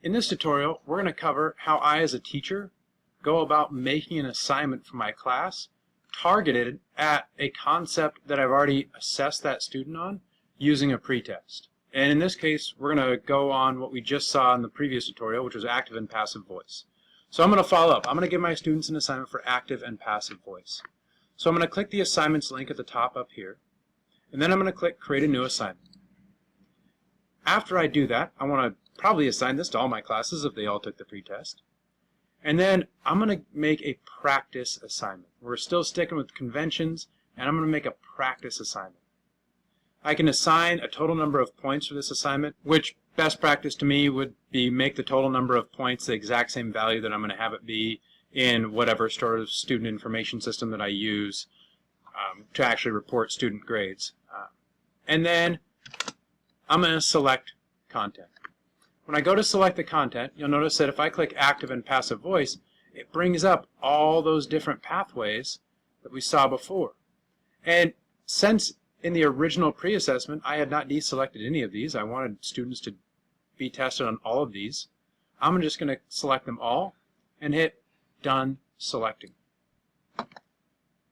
In this tutorial, we're going to cover how I, as a teacher, go about making an assignment for my class targeted at a concept that I've already assessed that student on using a pretest. And in this case, we're going to go on what we just saw in the previous tutorial, which was active and passive voice. So I'm going to follow up. I'm going to give my students an assignment for active and passive voice. So I'm going to click the assignments link at the top up here, and then I'm going to click create a new assignment. After I do that, I want to probably assign this to all my classes if they all took the pretest. And then I'm going to make a practice assignment. We're still sticking with conventions, and I'm going to make a practice assignment. I can assign a total number of points for this assignment, which best practice to me would be make the total number of points the exact same value that I'm going to have it be in whatever sort of student information system that I use to actually report student grades. And then I'm going to select content. When I go to select the content, you'll notice that if I click active and passive voice, it brings up all those different pathways that we saw before. And since in the original pre-assessment I had not deselected any of these, I wanted students to be tested on all of these, I'm just going to select them all and hit Done Selecting.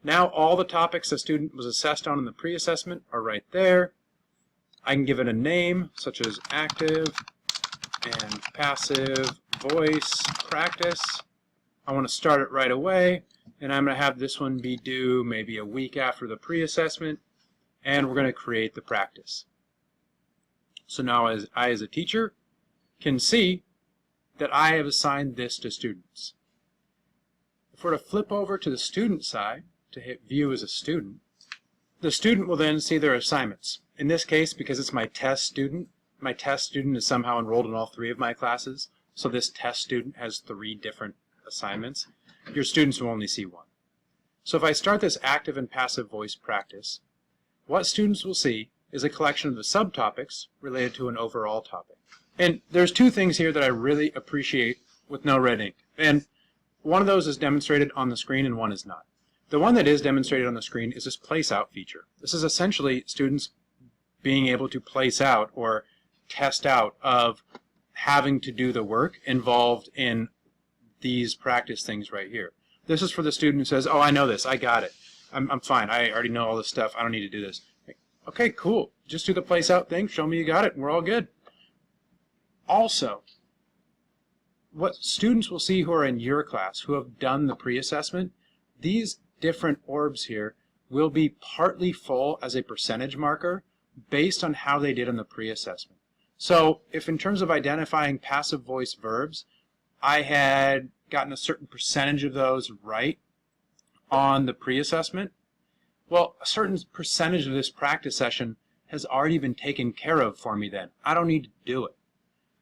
Now all the topics the student was assessed on in the pre-assessment are right there. I can give it a name, such as active and passive voice practice. I want to start it right away, and I'm going to have this one be due maybe a week after the pre-assessment, and we're going to create the practice. So now I, as a teacher, can see that I have assigned this to students. If we're to flip over to the student side to hit View as a student, the student will then see their assignments. In this case, because it's my test student is somehow enrolled in all three of my classes, so this test student has 3 different assignments. Your students will only see one. So if I start this active and passive voice practice, what students will see is a collection of the subtopics related to an overall topic. And there's 2 things here that I really appreciate with NoRedInk. And one of those is demonstrated on the screen and one is not. The one that is demonstrated on the screen is this place out feature. This is essentially students being able to place out or test out of having to do the work involved in these practice things right here. This is for the student who says, oh, I know this, I got it. I'm fine, I already know all this stuff, I don't need to do this. Okay, cool, just do the place out thing, show me you got it, and we're all good. Also, what students will see who are in your class, who have done the pre-assessment, these different orbs here will be partly full as a percentage marker based on how they did in the pre-assessment. So if in terms of identifying passive voice verbs, I had gotten a certain percentage of those right on the pre-assessment, well, a certain percentage of this practice session has already been taken care of for me then. I don't need to do it.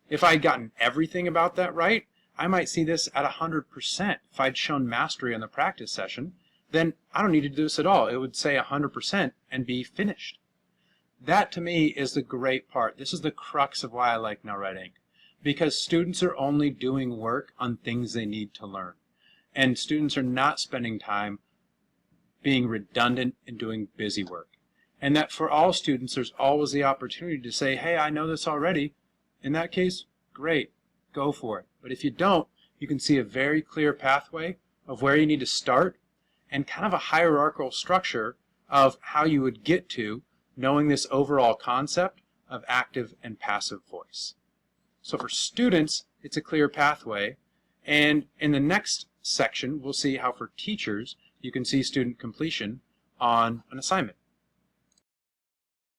If I'd gotten everything about that right, I might see this at 100%. If I'd shown mastery on the practice session, then I don't need to do this at all. It would say 100% and be finished. That to me is the great part. This is the crux of why I like NoRedInk, because students are only doing work on things they need to learn. And students are not spending time being redundant and doing busy work. And that for all students, there's always the opportunity to say, hey, I know this already. In that case, great, go for it. But if you don't, you can see a very clear pathway of where you need to start and kind of a hierarchical structure of how you would get to knowing this overall concept of active and passive voice. So for students, it's a clear pathway, and in the next section, we'll see how for teachers, you can see student completion on an assignment.